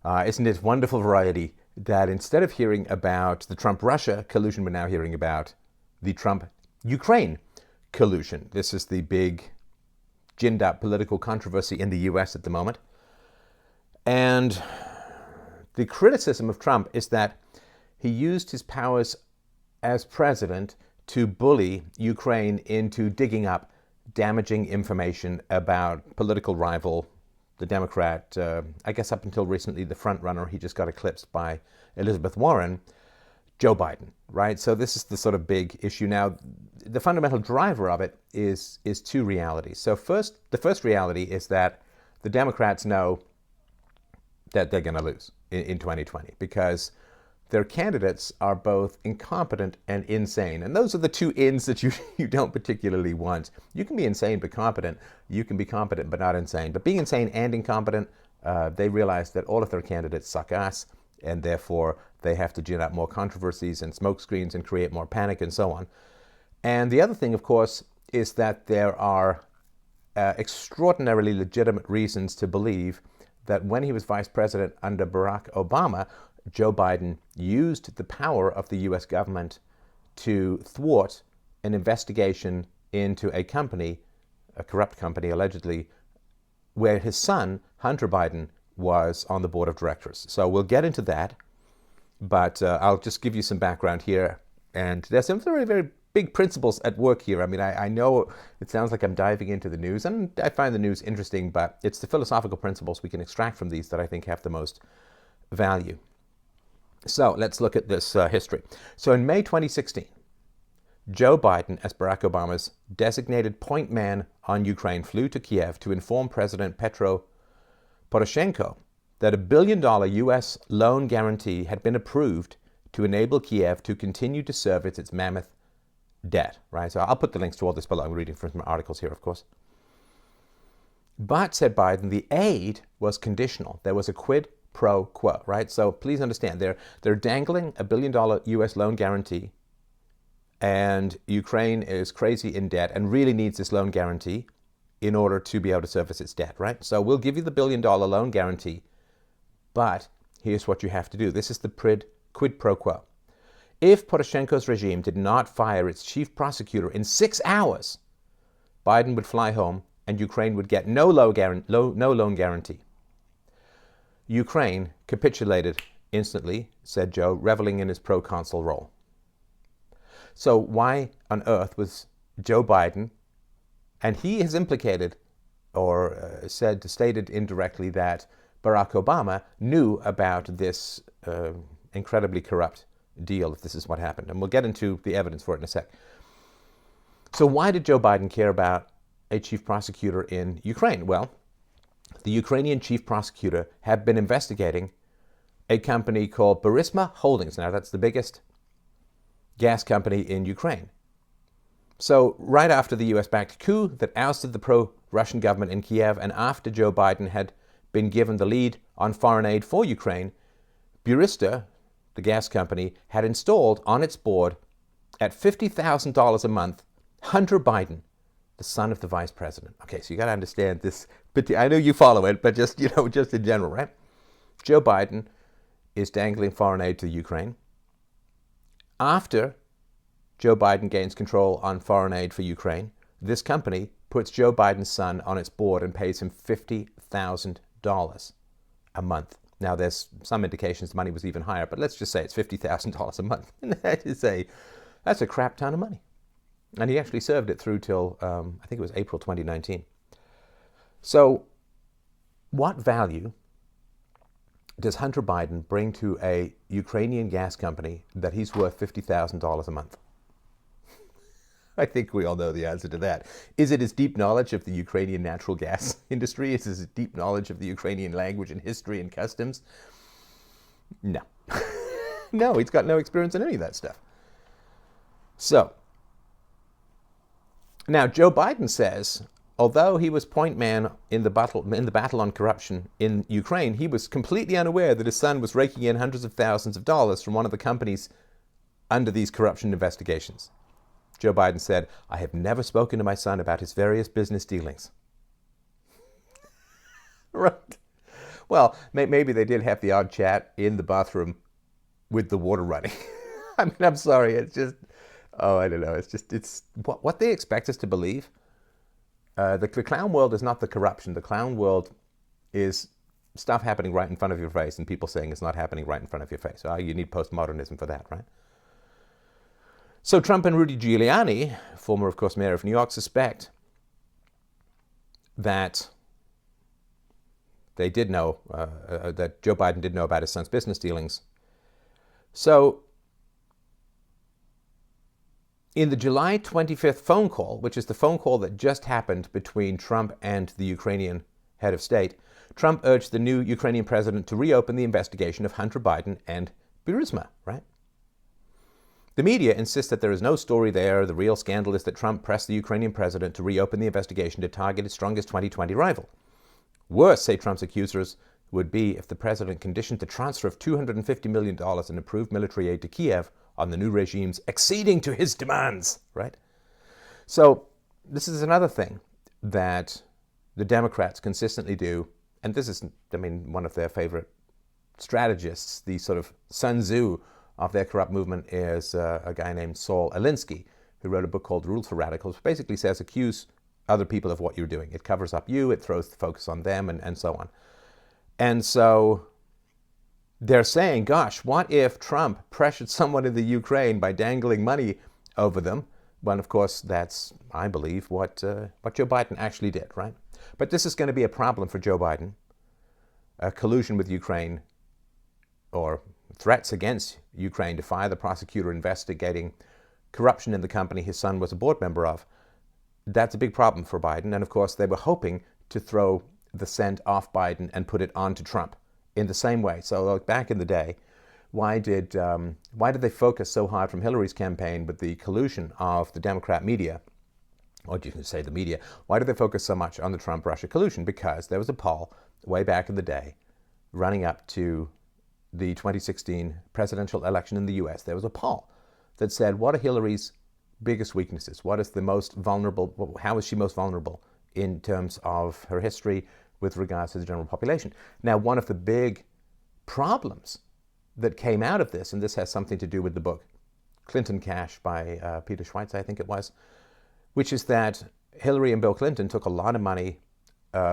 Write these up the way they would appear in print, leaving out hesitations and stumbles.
Isn't it wonderful variety that instead of hearing about the Trump-Russia collusion, we're now hearing about the Trump-Ukraine collusion. This is the big ginned up political controversy in the US at the moment. And the criticism of Trump is that he used his powers as president to bully Ukraine into digging up damaging information about political rival, the Democrat, I guess up until recently the front runner. He just got eclipsed by Elizabeth Warren, Joe Biden, right? So this is the sort of big issue. Now, the fundamental driver of it is two realities. So the first reality is that the Democrats know that they're going to lose in 2020 because their candidates are both incompetent and insane. And those are the two ins that you don't particularly want. You can be insane but competent. You can be competent but not insane. But being insane and incompetent, they realize that all of their candidates suck ass, and therefore they have to gin up more controversies and smokescreens and create more panic and so on. And the other thing, of course, is that there are extraordinarily legitimate reasons to believe that when he was vice president under Barack Obama, Joe Biden used the power of the US government to thwart an investigation into a company, a corrupt company allegedly, where his son, Hunter Biden, was on the board of directors. So we'll get into that, but I'll just give you some background here. And there's some very, very big principles at work here. I mean, I know it sounds like I'm diving into the news, and I find the news interesting, but it's the philosophical principles we can extract from these that I think have the most value. So let's look at this history. So in May 2016, Joe Biden, as Barack Obama's designated point man on Ukraine, flew to Kiev to inform President Petro Poroshenko that $1 billion US loan guarantee had been approved to enable Kiev to continue to service its mammoth debt, right? So I'll put the links to all this below. I'm reading from some articles here, of course. But, said Biden, the aid was conditional. There was a quid pro quo, right? So please understand, they're dangling $1 billion US loan guarantee, and Ukraine is crazy in debt and really needs this loan guarantee in order to be able to service its debt, right? So we'll give you the $1 billion loan guarantee, but here's what you have to do. This is the quid pro quo. If Poroshenko's regime did not fire its chief prosecutor in 6 hours, Biden would fly home and Ukraine would get no loan guarantee. Ukraine capitulated instantly, said Joe, reveling in his proconsul role. So why on earth was Joe Biden, and he has implicated or stated indirectly that Barack Obama knew about this incredibly corrupt deal, if this is what happened. And we'll get into the evidence for it in a sec. So why did Joe Biden care about a chief prosecutor in Ukraine? Well, the Ukrainian chief prosecutor had been investigating a company called Burisma Holdings. Now, that's the biggest gas company in Ukraine. So right after the US-backed coup that ousted the pro-Russian government in Kiev, and after Joe Biden had been given the lead on foreign aid for Ukraine, Burisma, the gas company, had installed on its board at $50,000 a month Hunter Biden, the son of the vice president. Okay, so you got to understand this. But I know you follow it, but just in general, right? Joe Biden is dangling foreign aid to Ukraine. After Joe Biden gains control on foreign aid for Ukraine, this company puts Joe Biden's son on its board and pays him $50,000 a month. Now, there's some indications the money was even higher, but let's just say it's $50,000 a month. And that's a crap ton of money. And he actually served it through till, I think it was April 2019. So what value does Hunter Biden bring to a Ukrainian gas company that he's worth $50,000 a month? I think we all know the answer to that. Is it his deep knowledge of the Ukrainian natural gas industry? Is it his deep knowledge of the Ukrainian language and history and customs? No. No, he's got no experience in any of that stuff. So, now Joe Biden says, although he was point man in the battle on corruption in Ukraine, he was completely unaware that his son was raking in hundreds of thousands of dollars from one of the companies under these corruption investigations. Joe Biden said, "I have never spoken to my son about his various business dealings." Right. Well, maybe they did have the odd chat in the bathroom with the water running. I mean, I'm sorry. It's just, oh, I don't know. It's what they expect us to believe. The clown world is not the corruption. The clown world is stuff happening right in front of your face and people saying it's not happening right in front of your face. Oh, you need postmodernism for that, right? So Trump and Rudy Giuliani, former, of course, mayor of New York, suspect that they did know, that Joe Biden did know about his son's business dealings. So in the July 25th phone call, which is the phone call that just happened between Trump and the Ukrainian head of state, Trump urged the new Ukrainian president to reopen the investigation of Hunter Biden and Burisma, right? The media insists that there is no story there. The real scandal is that Trump pressed the Ukrainian president to reopen the investigation to target his strongest 2020 rival. Worse, say Trump's accusers, would be if the president conditioned the transfer of $250 million in approved military aid to Kiev on the new regime's acceding to his demands, right? So this is another thing that the Democrats consistently do, and this is, I mean, one of their favorite strategists, the sort of Sun Tzu of their corrupt movement is a guy named Saul Alinsky, who wrote a book called Rules for Radicals, which basically says accuse other people of what you're doing. It covers up you, it throws the focus on them, and so on. And so they're saying, gosh, what if Trump pressured someone in the Ukraine by dangling money over them? Well, of course, that's, I believe, what Joe Biden actually did, right? But this is going to be a problem for Joe Biden. Collusion with Ukraine, or threats against Ukraine to fire the prosecutor investigating corruption in the company his son was a board member of. That's a big problem for Biden. And of course, they were hoping to throw the scent off Biden and put it onto Trump in the same way. So like back in the day, why did they focus so hard from Hillary's campaign with the collusion of the Democrat media, or you can say the media? Why did they focus so much on the Trump-Russia collusion? Because there was a poll way back in the day running up to the 2016 presidential election in the US. There was a poll that said, what are Hillary's biggest weaknesses? What is the most vulnerable? How is she most vulnerable in terms of her history with regards to the general population? Now, one of the big problems that came out of this, and this has something to do with the book Clinton Cash by Peter Schweitzer, I think it was, which is that Hillary and Bill Clinton took a lot of money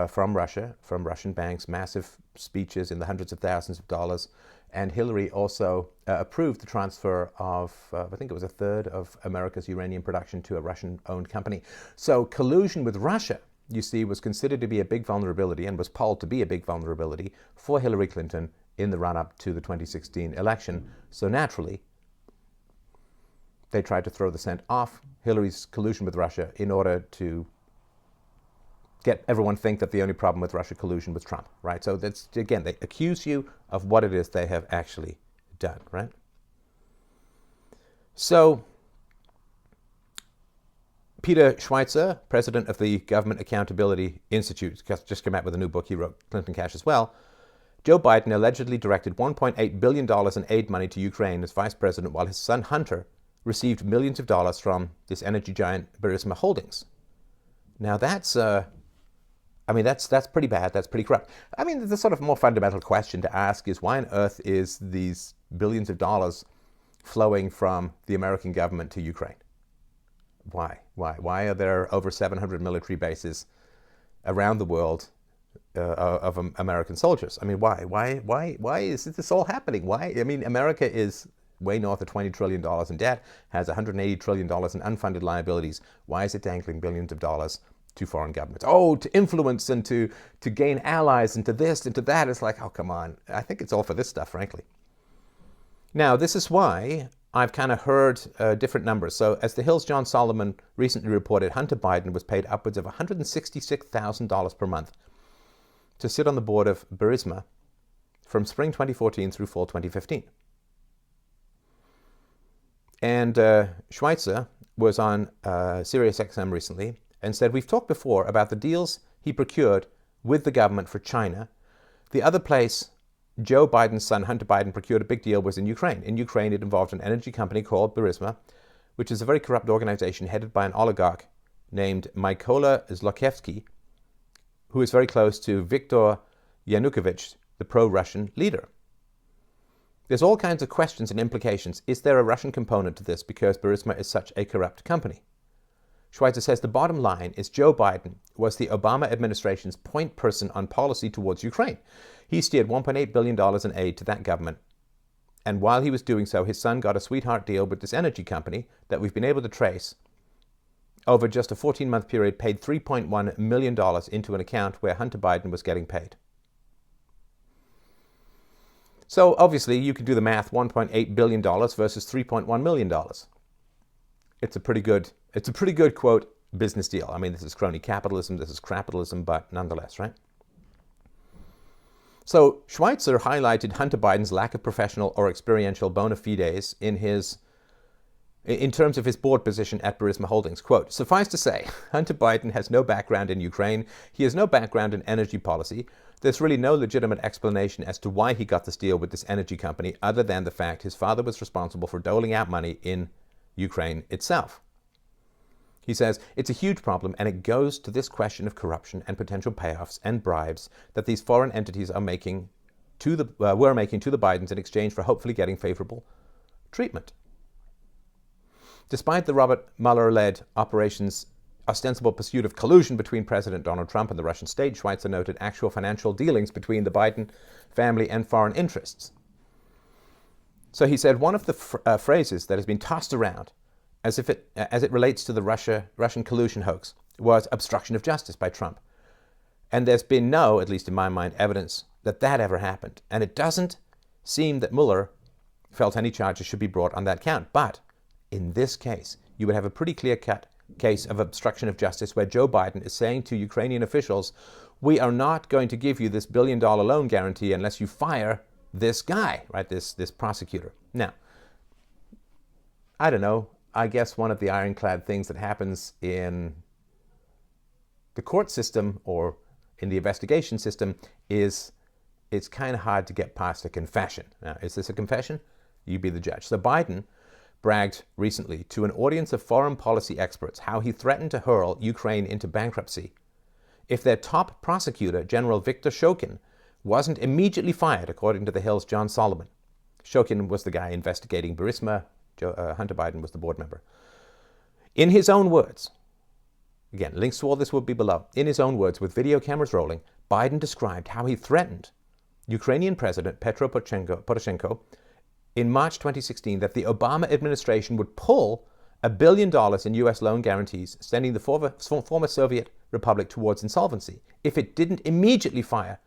from Russia, from Russian banks, massive speeches in the hundreds of thousands of dollars. And Hillary also approved the transfer of, I think it was a third of America's uranium production to a Russian-owned company. So collusion with Russia, you see, was considered to be a big vulnerability and was polled to be a big vulnerability for Hillary Clinton in the run-up to the 2016 election. So naturally, they tried to throw the scent off Hillary's collusion with Russia in order to get everyone think that the only problem with Russia collusion was Trump, right? So that's, again, they accuse you of what it is they have actually done, right? So Peter Schweitzer, president of the Government Accountability Institute, just came out with a new book. He wrote Clinton Cash as well. Joe Biden allegedly directed $1.8 billion in aid money to Ukraine as vice president, while his son Hunter received millions of dollars from this energy giant Burisma Holdings. Now that's pretty bad. That's pretty corrupt. I mean, the sort of more fundamental question to ask is, why on earth is these billions of dollars flowing from the American government to Ukraine? Why? Why are there over 700 military bases around the world of American soldiers? I mean, why is this all happening? Why? I mean, America is way north of $20 trillion in debt, has $180 trillion in unfunded liabilities. Why is it dangling billions of dollars to foreign governments? Oh, to influence and to gain allies and to this and to that. It's like, oh, come on. I think it's all for this stuff, frankly. Now, this is why I've kind of heard different numbers. So as the Hill's John Solomon recently reported, Hunter Biden was paid upwards of $166,000 per month to sit on the board of Burisma from spring 2014 through fall 2015. And Schweitzer was on SiriusXM recently and said, we've talked before about the deals he procured with the government for China. The other place Joe Biden's son, Hunter Biden, procured a big deal was in Ukraine. In Ukraine, it involved an energy company called Burisma, which is a very corrupt organization headed by an oligarch named Mykola Zlochevsky, who is very close to Viktor Yanukovych, the pro-Russian leader. There's all kinds of questions and implications. Is there a Russian component to this because Burisma is such a corrupt company? Schweitzer says the bottom line is Joe Biden was the Obama administration's point person on policy towards Ukraine. He steered $1.8 billion in aid to that government. And while he was doing so, his son got a sweetheart deal with this energy company that we've been able to trace over just a 14-month period, paid $3.1 million into an account where Hunter Biden was getting paid. So obviously you can do the math, $1.8 billion versus $3.1 million. It's a pretty good, quote, business deal. I mean, this is crony capitalism, this is crapitalism, but nonetheless, right? So Schweitzer highlighted Hunter Biden's lack of professional or experiential bona fides in terms of his board position at Burisma Holdings. Quote, suffice to say, Hunter Biden has no background in Ukraine. He has no background in energy policy. There's really no legitimate explanation as to why he got this deal with this energy company other than the fact his father was responsible for doling out money in Ukraine itself. He says, it's a huge problem and it goes to this question of corruption and potential payoffs and bribes that these foreign entities were making to the Bidens in exchange for hopefully getting favorable treatment. Despite the Robert Mueller-led operation's ostensible pursuit of collusion between President Donald Trump and the Russian state, Schweitzer noted actual financial dealings between the Biden family and foreign interests. So he said one of the phrases that has been tossed around as it relates to the Russian collusion hoax was obstruction of justice by Trump. And there's been no, at least in my mind, evidence that that ever happened. And it doesn't seem that Mueller felt any charges should be brought on that count. But in this case, you would have a pretty clear-cut case of obstruction of justice where Joe Biden is saying to Ukrainian officials, we are not going to give you this billion-dollar loan guarantee unless you fire this guy, right, this prosecutor. Now, I don't know, I guess one of the ironclad things that happens in the court system or in the investigation system is it's kind of hard to get past a confession. Now, is this a confession? You be the judge. So Biden bragged recently to an audience of foreign policy experts how he threatened to hurl Ukraine into bankruptcy if their top prosecutor, General Viktor Shokin, wasn't immediately fired, according to The Hill's John Solomon. Shokin was the guy investigating Burisma. Hunter Biden was the board member. In his own words, again, links to all this will be below. In his own words, with video cameras rolling, Biden described how he threatened Ukrainian President Petro Poroshenko in March 2016 that the Obama administration would pull $1 billion in U.S. loan guarantees, sending the former Soviet republic towards insolvency if it didn't immediately fire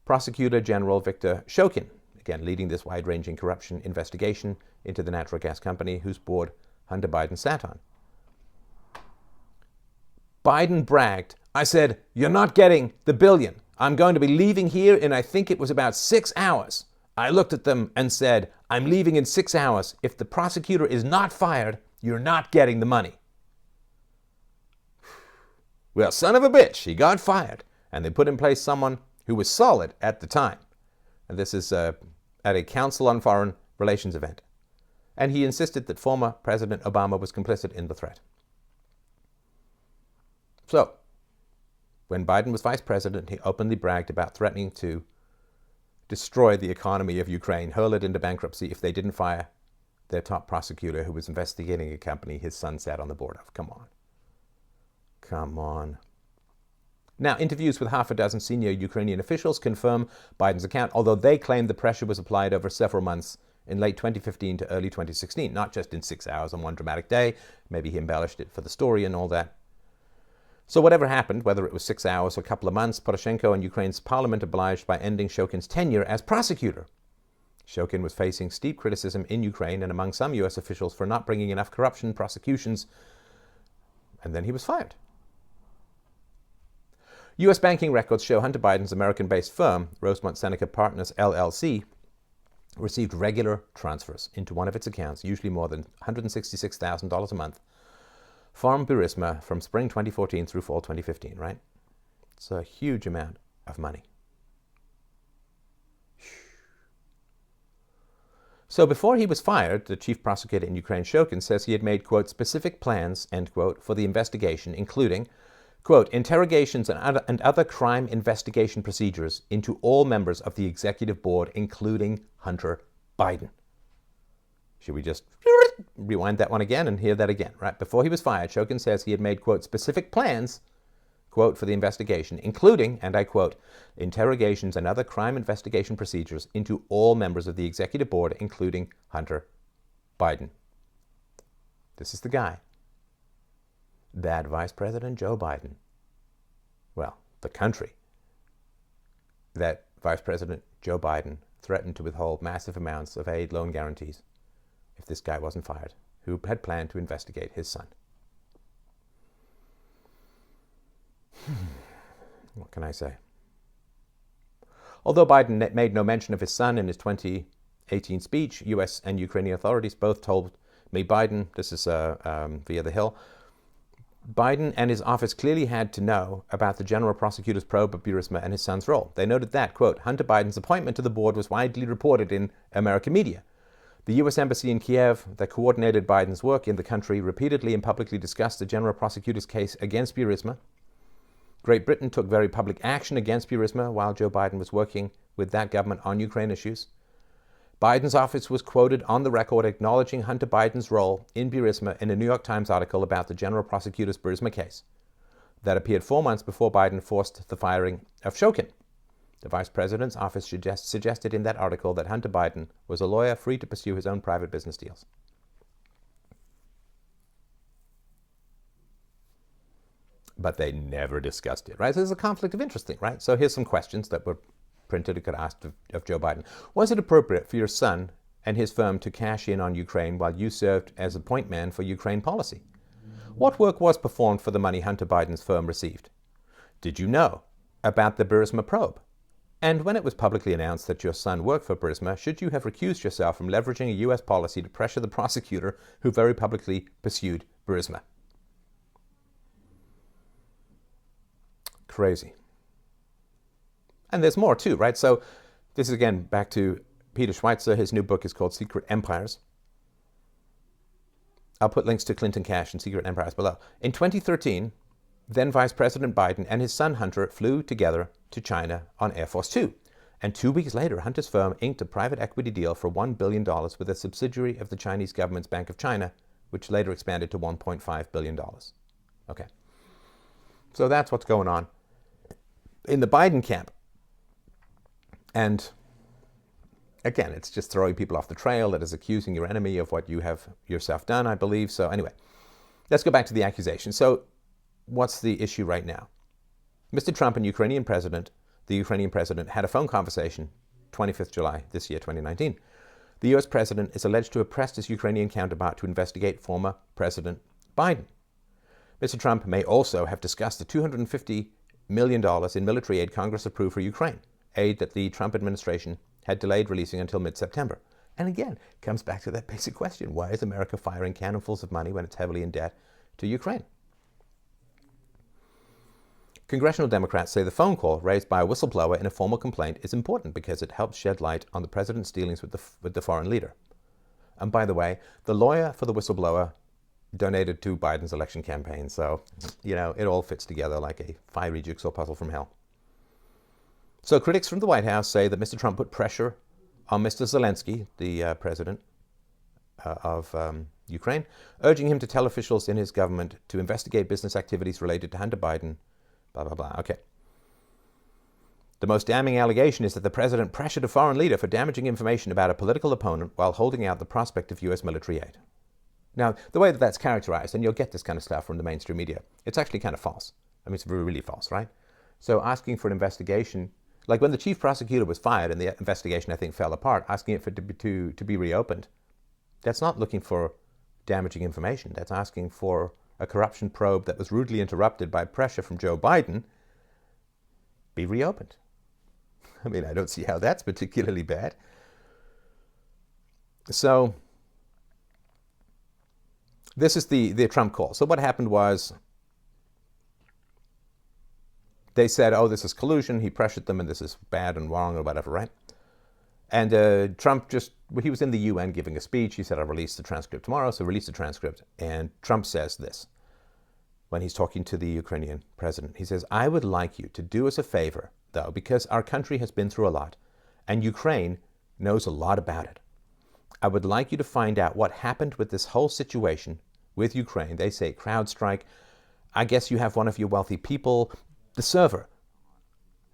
Prosecutor General Viktor Shokin, again leading this wide-ranging corruption investigation into the natural gas company whose board Hunter Biden sat on. Biden bragged, I said, you're not getting the billion. I'm going to be leaving here in I think it was about 6 hours. I looked at them and said, I'm leaving in 6 hours. If the prosecutor is not fired, you're not getting the money. Well, son of a bitch, he got fired. And they put in place someone who was solid at the time. And this is at a Council on Foreign Relations event. And he insisted that former President Obama was complicit in the threat. So, when Biden was vice president, he openly bragged about threatening to destroy the economy of Ukraine, hurl it into bankruptcy if they didn't fire their top prosecutor who was investigating a company his son sat on the board of. Come on. Come on. Now, interviews with half a dozen senior Ukrainian officials confirm Biden's account, although they claim the pressure was applied over several months in late 2015 to early 2016, not just in 6 hours on one dramatic day. Maybe he embellished it for the story and all that. So whatever happened, whether it was 6 hours or a couple of months, Poroshenko and Ukraine's parliament obliged by ending Shokin's tenure as prosecutor. Shokin was facing steep criticism in Ukraine and among some U.S. officials for not bringing enough corruption prosecutions, and then he was fired. U.S. banking records show Hunter Biden's American-based firm, Rosemont Seneca Partners, LLC, received regular transfers into one of its accounts, usually more than $166,000 a month, from Burisma from spring 2014 through fall 2015, right? It's a huge amount of money. So before he was fired, the chief prosecutor in Ukraine, Shokin, says he had made, quote, specific plans, end quote, for the investigation, including quote, interrogations and other crime investigation procedures into all members of the executive board, including Hunter Biden. Should we just rewind that one again and hear that again, right? Before he was fired, Shokin says he had made, quote, specific plans, quote, for the investigation, including, and I quote, interrogations and other crime investigation procedures into all members of the executive board, including Hunter Biden. This is the guy that Vice President Joe Biden, well, the country that Vice President Joe Biden threatened to withhold massive amounts of aid loan guarantees if this guy wasn't fired, who had planned to investigate his son. What can I say? Although Biden made no mention of his son in his 2018 speech, U.S. and Ukrainian authorities both told me Biden, this is via The Hill, Biden and his office clearly had to know about the general prosecutor's probe of Burisma and his son's role. They noted that, quote, Hunter Biden's appointment to the board was widely reported in American media. The U.S. Embassy in Kiev that coordinated Biden's work in the country repeatedly and publicly discussed the general prosecutor's case against Burisma. Great Britain took very public action against Burisma while Joe Biden was working with that government on Ukraine issues. Biden's office was quoted on the record acknowledging Hunter Biden's role in Burisma in a New York Times article about the general prosecutor's Burisma case that appeared 4 months before Biden forced the firing of Shokin. The vice president's office suggested in that article that Hunter Biden was a lawyer free to pursue his own private business deals. But they never discussed it, right? So there's a conflict of interest thing, right? So here's some questions that were printed and could ask of Joe Biden. Was it appropriate for your son and his firm to cash in on Ukraine while you served as a point man for Ukraine policy? What work was performed for the money Hunter Biden's firm received? Did you know about the Burisma probe? And when it was publicly announced that your son worked for Burisma, should you have recused yourself from leveraging a U.S. policy to pressure the prosecutor who very publicly pursued Burisma? Crazy. And there's more too, right? So this is again back to Peter Schweitzer. His new book is called Secret Empires. I'll put links to Clinton Cash and Secret Empires below. In 2013, then Vice President Biden and his son Hunter flew together to China on Air Force Two. And 2 weeks later, Hunter's firm inked a private equity deal for $1 billion with a subsidiary of the Chinese government's Bank of China, which later expanded to $1.5 billion. Okay. So that's what's going on in the Biden camp. And again, it's just throwing people off the trail. That is accusing your enemy of what you have yourself done, I believe. So anyway, let's go back to the accusation. So what's the issue right now? Mr. Trump and the Ukrainian president had a phone conversation 25th July this year, 2019. The U.S. president is alleged to have pressed his Ukrainian counterpart to investigate former President Biden. Mr. Trump may also have discussed the $250 million in military aid Congress approved for Ukraine, aid that the Trump administration had delayed releasing until mid-September. And again, it comes back to that basic question. Why is America firing cannonfuls of money when it's heavily in debt to Ukraine? Congressional Democrats say the phone call raised by a whistleblower in a formal complaint is important because it helps shed light on the president's dealings with the foreign leader. And by the way, the lawyer for the whistleblower donated to Biden's election campaign. So, it all fits together like a fiery jigsaw puzzle from hell. So critics from the White House say that Mr. Trump put pressure on Mr. Zelensky, the president of Ukraine, urging him to tell officials in his government to investigate business activities related to Hunter Biden, blah, blah, blah. Okay. The most damning allegation is that the president pressured a foreign leader for damaging information about a political opponent while holding out the prospect of U.S. military aid. Now, the way that that's characterized, and you'll get this kind of stuff from the mainstream media, it's actually kind of false. I mean, it's really, really false, right? So asking for an investigation, like when the chief prosecutor was fired and the investigation, I think, fell apart, asking it to be reopened, that's not looking for damaging information. That's asking for a corruption probe that was rudely interrupted by pressure from Joe Biden be reopened. I mean, I don't see how that's particularly bad. So this is the Trump call. So what happened was they said, oh, this is collusion. He pressured them and this is bad and wrong or whatever, right? And Trump he was in the UN giving a speech. He said, I'll release the transcript tomorrow. So release the transcript. And Trump says this. when he's talking to the Ukrainian president. He says, I would like you to do us a favor, though, because our country has been through a lot, and Ukraine knows a lot about it. I would like you to find out what happened with this whole situation with Ukraine. They say CrowdStrike. I guess you have one of your wealthy people, the server.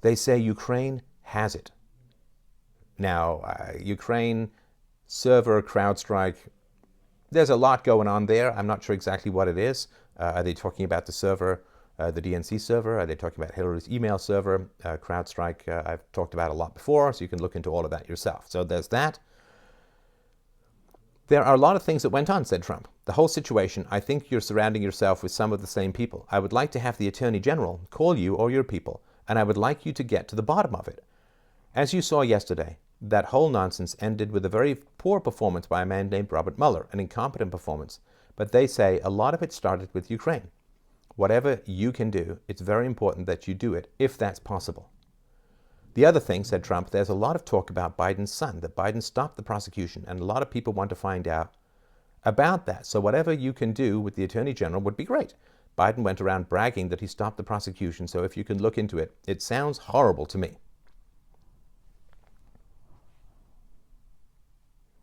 They say Ukraine has it. Now, Ukraine, server, CrowdStrike, there's a lot going on there. I'm not sure exactly what it is. Are they talking about the server, the DNC server? Are they talking about Hillary's email server? CrowdStrike, I've talked about a lot before, so you can look into all of that yourself. So there's that. There are a lot of things that went on, said Trump. The whole situation, I think you're surrounding yourself with some of the same people. I would like to have the Attorney General call you or your people, and I would like you to get to the bottom of it. As you saw yesterday, that whole nonsense ended with a very poor performance by a man named Robert Mueller, an incompetent performance. But they say a lot of it started with Ukraine. Whatever you can do, it's very important that you do it, if that's possible. The other thing, said Trump, there's a lot of talk about Biden's son, that Biden stopped the prosecution, and a lot of people want to find out about that. So whatever you can do with the Attorney General would be great. Biden went around bragging that he stopped the prosecution, so if you can look into it, it sounds horrible to me.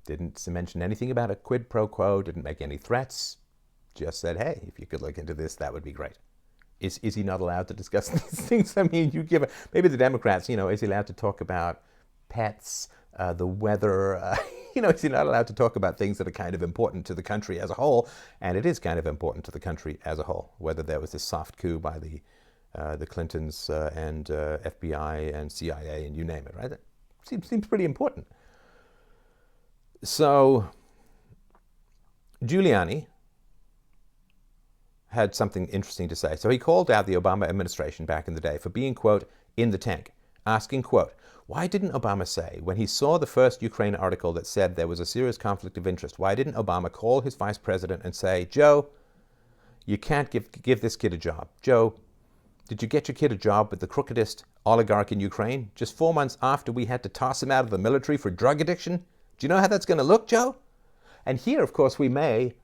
Didn't mention anything about a quid pro quo, didn't make any threats, just said, hey, if you could look into this, that would be great. Is he not allowed to discuss these things? I mean, you give it, maybe the Democrats, is he allowed to talk about pets, the weather, is he not allowed to talk about things that are kind of important to the country as a whole? And it is kind of important to the country as a whole, whether there was this soft coup by the Clintons and FBI and CIA and you name it, right? That seems pretty important. So Giuliani had something interesting to say. So he called out the Obama administration back in the day for being, quote, in the tank, asking, quote, why didn't Obama say, when he saw the first Ukraine article that said there was a serious conflict of interest, why didn't Obama call his vice president and say, Joe, you can't give this kid a job. Joe, did you get your kid a job with the crookedest oligarch in Ukraine just 4 months after we had to toss him out of the military for drug addiction? Do you know how that's going to look, Joe? And here, of course, we may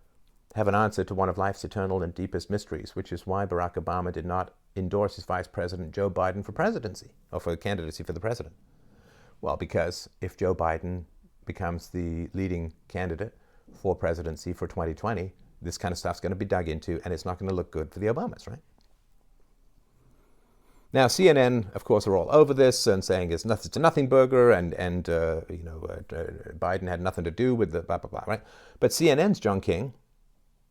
have an answer to one of life's eternal and deepest mysteries, which is why Barack Obama did not endorse his vice president, Joe Biden, for presidency, or for candidacy for the president. Well, because if Joe Biden becomes the leading candidate for presidency for 2020, this kind of stuff's going to be dug into, and it's not going to look good for the Obamas, right? Now, CNN, of course, are all over this and saying it's a nothing burger, and Biden had nothing to do with the blah, blah, blah, right? But CNN's John King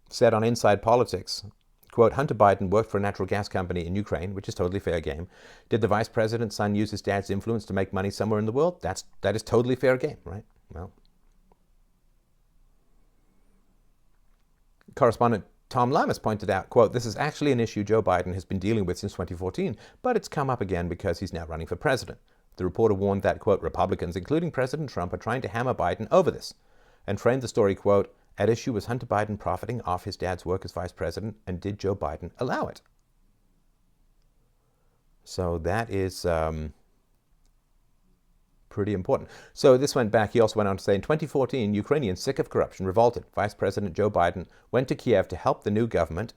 said on Inside Politics, quote, Hunter Biden worked for a natural gas company in Ukraine, which is totally fair game. Did the vice president's son use his dad's influence to make money somewhere in the world? That is totally fair game, right? Well, correspondent Tom Lamas pointed out, quote, this is actually an issue Joe Biden has been dealing with since 2014, but it's come up again because he's now running for president. The reporter warned that, quote, Republicans, including President Trump, are trying to hammer Biden over this, and framed the story, quote, at issue was Hunter Biden profiting off his dad's work as vice president, and did Joe Biden allow it? So that is pretty important. So this went back, he also went on to say, in 2014, Ukrainians sick of corruption revolted. Vice President Joe Biden went to Kiev to help the new government.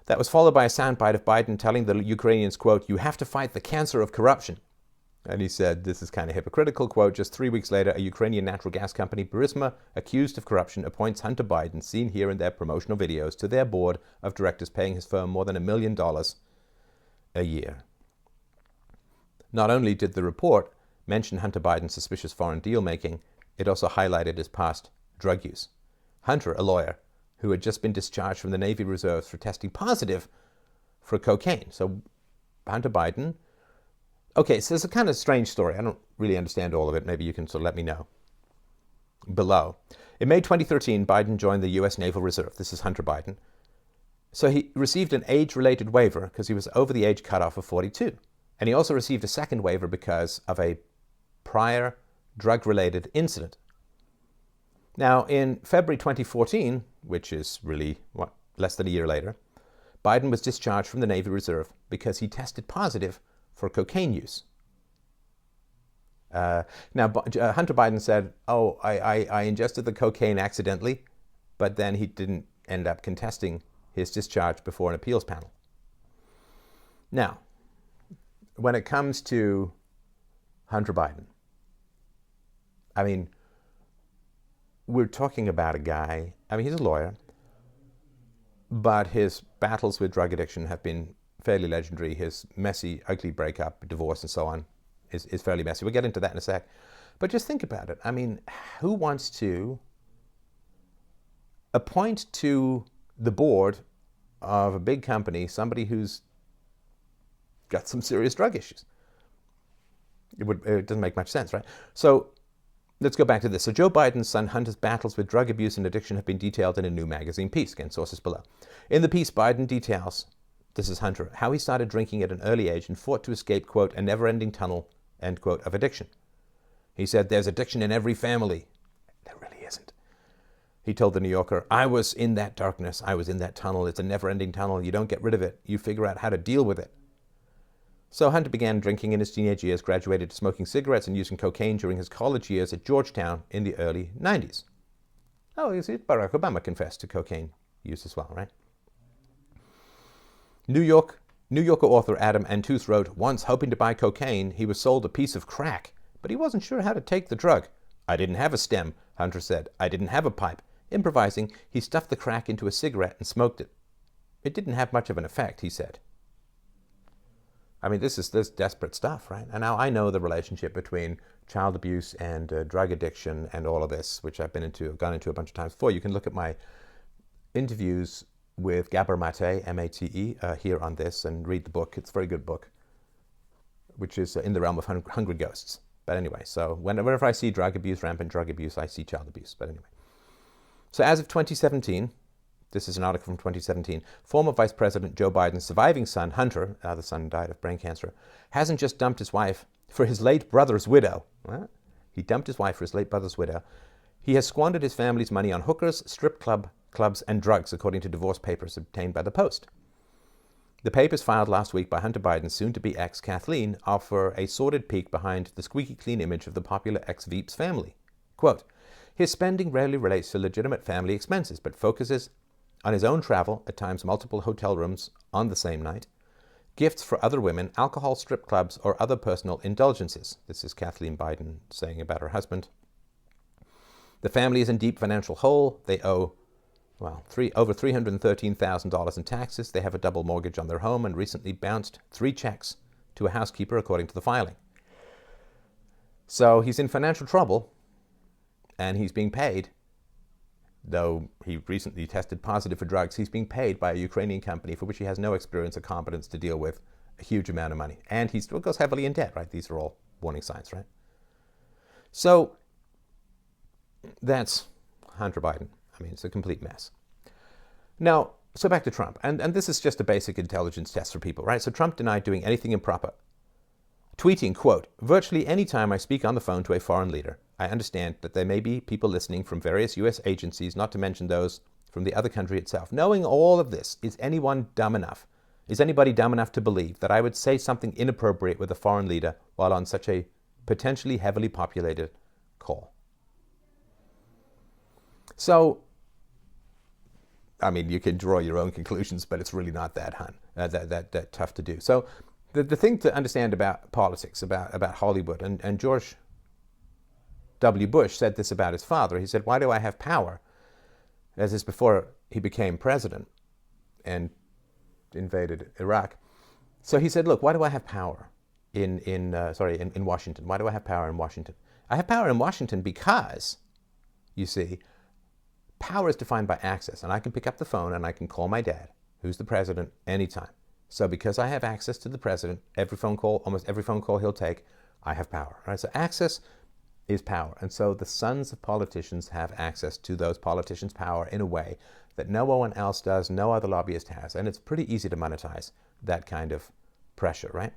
That was followed by a soundbite of Biden telling the Ukrainians, quote, you have to fight the cancer of corruption. And he said, this is kind of hypocritical, quote, just 3 weeks later, a Ukrainian natural gas company, Burisma, accused of corruption, appoints Hunter Biden, seen here in their promotional videos, to their board of directors, paying his firm more than $1 million a year. Not only did the report mention Hunter Biden's suspicious foreign deal-making, it also highlighted his past drug use. Hunter, a lawyer, who had just been discharged from the Navy Reserves for testing positive for cocaine. So Hunter Biden... Okay, so it's a kind of strange story. I don't really understand all of it. Maybe you can sort of let me know below. In May 2013, Biden joined the U.S. Naval Reserve. This is Hunter Biden. So he received an age-related waiver because he was over the age cutoff of 42. And he also received a second waiver because of a prior drug-related incident. Now, in February 2014, which is really, less than a year later, Biden was discharged from the Navy Reserve because he tested positive for cocaine use. Now, Hunter Biden said, I ingested the cocaine accidentally, but then he didn't end up contesting his discharge before an appeals panel. Now, when it comes to Hunter Biden, I mean, we're talking about a guy, I mean, he's a lawyer, but his battles with drug addiction have been fairly legendary. His messy, ugly breakup, divorce, and so on is fairly messy. We'll get into that in a sec. But just think about it. I mean, who wants to appoint to the board of a big company somebody who's got some serious drug issues? It doesn't make much sense, right? So let's go back to this. So Joe Biden's son Hunter's battles with drug abuse and addiction have been detailed in a new magazine piece. Again, sources below. In the piece, Biden details, this is Hunter, how he started drinking at an early age and fought to escape, quote, a never-ending tunnel, end quote, of addiction. He said, there's addiction in every family. There really isn't. He told the New Yorker, I was in that darkness. I was in that tunnel. It's a never-ending tunnel. You don't get rid of it. You figure out how to deal with it. So Hunter began drinking in his teenage years, graduated to smoking cigarettes and using cocaine during his college years at Georgetown in the early 90s. Oh, you see, Barack Obama confessed to cocaine use as well, right? New Yorker author Adam Antooth wrote, once hoping to buy cocaine, he was sold a piece of crack, but he wasn't sure how to take the drug. I didn't have a stem, Hunter said. I didn't have a pipe. Improvising, he stuffed the crack into a cigarette and smoked it. It didn't have much of an effect, he said. I mean, this is desperate stuff, right? And now I know the relationship between child abuse and drug addiction and all of this, which I've gone into a bunch of times before. You can look at my interviews with Gabor Mate, M-A-T-E, here on this, and read the book. It's a very good book, which is in the realm of hungry ghosts. But anyway, so whenever I see drug abuse, rampant drug abuse, I see child abuse. But anyway. So as of 2017, this is an article from 2017, former Vice President Joe Biden's surviving son, Hunter, the son died of brain cancer, hasn't just dumped his wife for his late brother's widow. What? He dumped his wife for his late brother's widow. He has squandered his family's money on hookers, strip clubs, and drugs, according to divorce papers obtained by the Post. The papers filed last week by Hunter Biden's soon-to-be ex, Kathleen, offer a sordid peek behind the squeaky clean image of the popular ex-Veep's family. Quote, his spending rarely relates to legitimate family expenses, but focuses on his own travel, at times multiple hotel rooms on the same night, gifts for other women, alcohol, strip clubs, or other personal indulgences. This is Kathleen Biden saying about her husband. The family is in deep financial hole. They owe, over $313,000 in taxes. They have a double mortgage on their home and recently bounced 3 checks to a housekeeper, according to the filing. So he's in financial trouble, and he's being paid. Though he recently tested positive for drugs, he's being paid by a Ukrainian company for which he has no experience or competence to deal with a huge amount of money. And he still goes heavily in debt, right? These are all warning signs, right? So that's Hunter Biden. I mean, it's a complete mess. Now, so back to Trump. And this is just a basic intelligence test for people, right? So Trump denied doing anything improper. Tweeting, quote, virtually any time I speak on the phone to a foreign leader, I understand that there may be people listening from various U.S. agencies, not to mention those from the other country itself. Knowing all of this, is anybody dumb enough to believe that I would say something inappropriate with a foreign leader while on such a potentially heavily populated call? So, I mean, you can draw your own conclusions, but it's really not that tough to do. So the thing to understand about politics, about Hollywood, and George W. Bush said this about his father. He said, why do I have power? As is before he became president and invaded Iraq. So he said, look, why do I have power in Washington? Why do I have power in Washington? I have power in Washington because, you see, power is defined by access. And I can pick up the phone and I can call my dad, who's the president, anytime. So because I have access to the president, almost every phone call he'll take, I have power. Right? So access is power. And so the sons of politicians have access to those politicians' power in a way that no one else does, no other lobbyist has. And it's pretty easy to monetize that kind of pressure, right?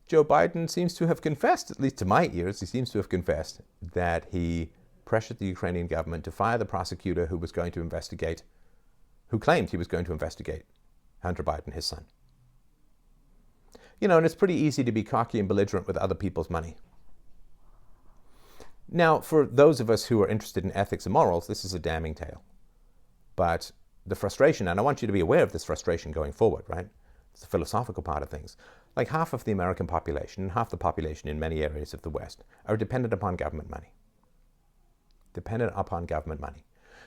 Joe Biden seems to have confessed, at least to my ears, he seems to have confessed that he pressured the Ukrainian government to fire the prosecutor who claimed he was going to investigate Hunter Biden, his son. You know, and it's pretty easy to be cocky and belligerent with other people's money. Now, for those of us who are interested in ethics and morals, this is a damning tale. But the frustration, and I want you to be aware of this frustration going forward, right? It's the philosophical part of things. Like half of the American population and half the population in many areas of the West are dependent upon government money. Dependent upon government money.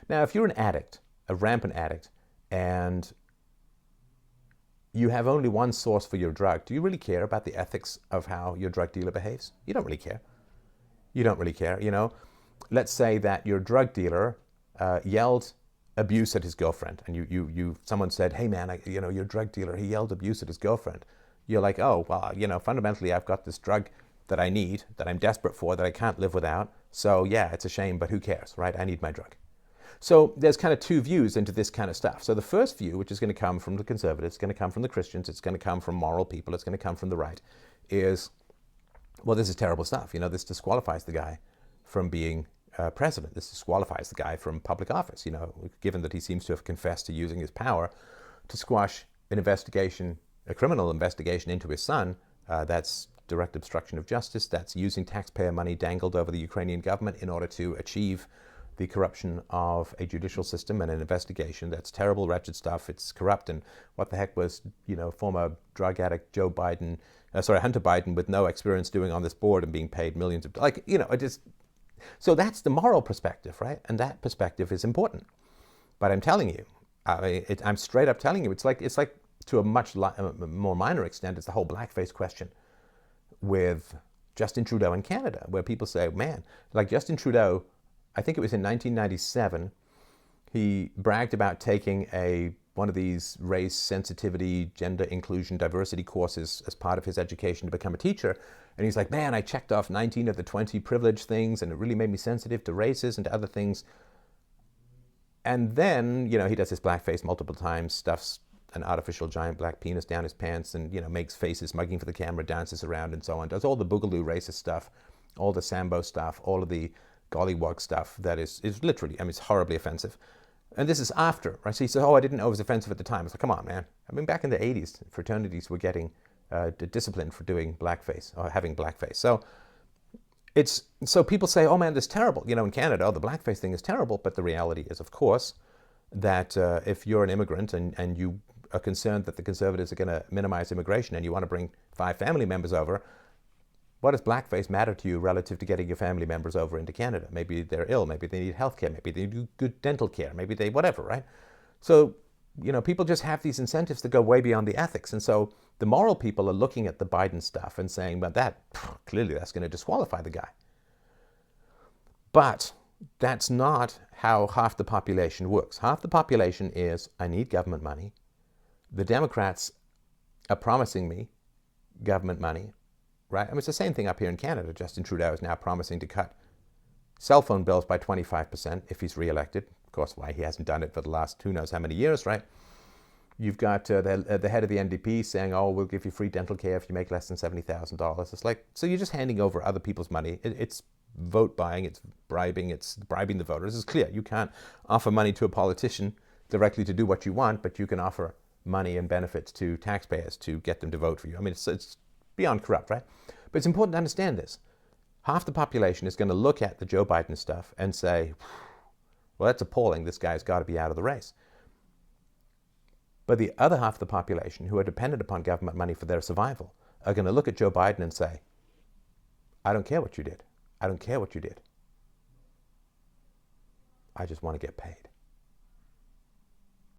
Now, if you're an addict, a rampant addict, and you have only one source for your drug, do you really care about the ethics of how your drug dealer behaves? You don't really care. You don't really care, you know. Let's say that your drug dealer yelled abuse at his girlfriend, and someone said, hey man, your drug dealer, he yelled abuse at his girlfriend. You're like, oh, well, fundamentally I've got this drug that I need, that I'm desperate for, that I can't live without. So yeah, it's a shame, but who cares, right? I need my drug. So there's kind of two views into this kind of stuff. So the first view, which is going to come from the conservatives, it's going to come from the Christians, it's going to come from moral people, it's going to come from the right, is, well, this is terrible stuff. This disqualifies the guy from being president. This disqualifies the guy from public office, given that he seems to have confessed to using his power to squash an investigation, a criminal investigation into his son. That's direct obstruction of justice. That's using taxpayer money dangled over the Ukrainian government in order to achieve the corruption of a judicial system and an investigation. That's terrible, wretched stuff. It's corrupt. And what the heck was, former drug addict Hunter Biden with no experience doing on this board and being paid millions of, so that's the moral perspective, right? And that perspective is important. But I'm telling you, I'm straight up telling you, it's like to a much more minor extent, it's the whole blackface question with Justin Trudeau in Canada, where people say, man, like Justin Trudeau, I think it was in 1997, he bragged about taking one of these race sensitivity, gender inclusion, diversity courses as part of his education to become a teacher. And he's like, man, I checked off 19 of the 20 privilege things, and it really made me sensitive to races and to other things. And then, he does this blackface multiple times, stuffs an artificial giant black penis down his pants, and, makes faces, mugging for the camera, dances around and so on, does all the boogaloo racist stuff, all the Sambo stuff, all of the gollywog stuff that is literally, it's horribly offensive. And this is after, right? So he said, oh, I didn't know it was offensive at the time. It's like, come on, man. Back in the 80s, fraternities were getting disciplined for doing blackface or having blackface. So people say, oh man, this is terrible. In Canada, the blackface thing is terrible. But the reality is, of course, that if you're an immigrant and you are concerned that the Conservatives are going to minimize immigration and you want to bring 5 family members over, what does blackface matter to you relative to getting your family members over into Canada? Maybe they're ill, maybe they need health care, maybe they need good dental care, maybe they whatever, right? So, people just have these incentives that go way beyond the ethics. And so the moral people are looking at the Biden stuff and saying, well, clearly that's going to disqualify the guy. But that's not how half the population works. Half the population is, I need government money. The Democrats are promising me government money. Right? It's the same thing up here in Canada. Justin Trudeau is now promising to cut cell phone bills by 25% if he's re-elected. Of course, why he hasn't done it for the last who knows how many years, right? You've got the head of the NDP saying, oh, we'll give you free dental care if you make less than $70,000. It's like, so you're just handing over other people's money. It's vote buying, it's bribing the voters. It's clear. You can't offer money to a politician directly to do what you want, but you can offer money and benefits to taxpayers to get them to vote for you. It's beyond corrupt, right? But it's important to understand this. Half the population is going to look at the Joe Biden stuff and say, well, that's appalling. This guy's got to be out of the race. But the other half of the population, who are dependent upon government money for their survival, are going to look at Joe Biden and say, I don't care what you did. I don't care what you did. I just want to get paid.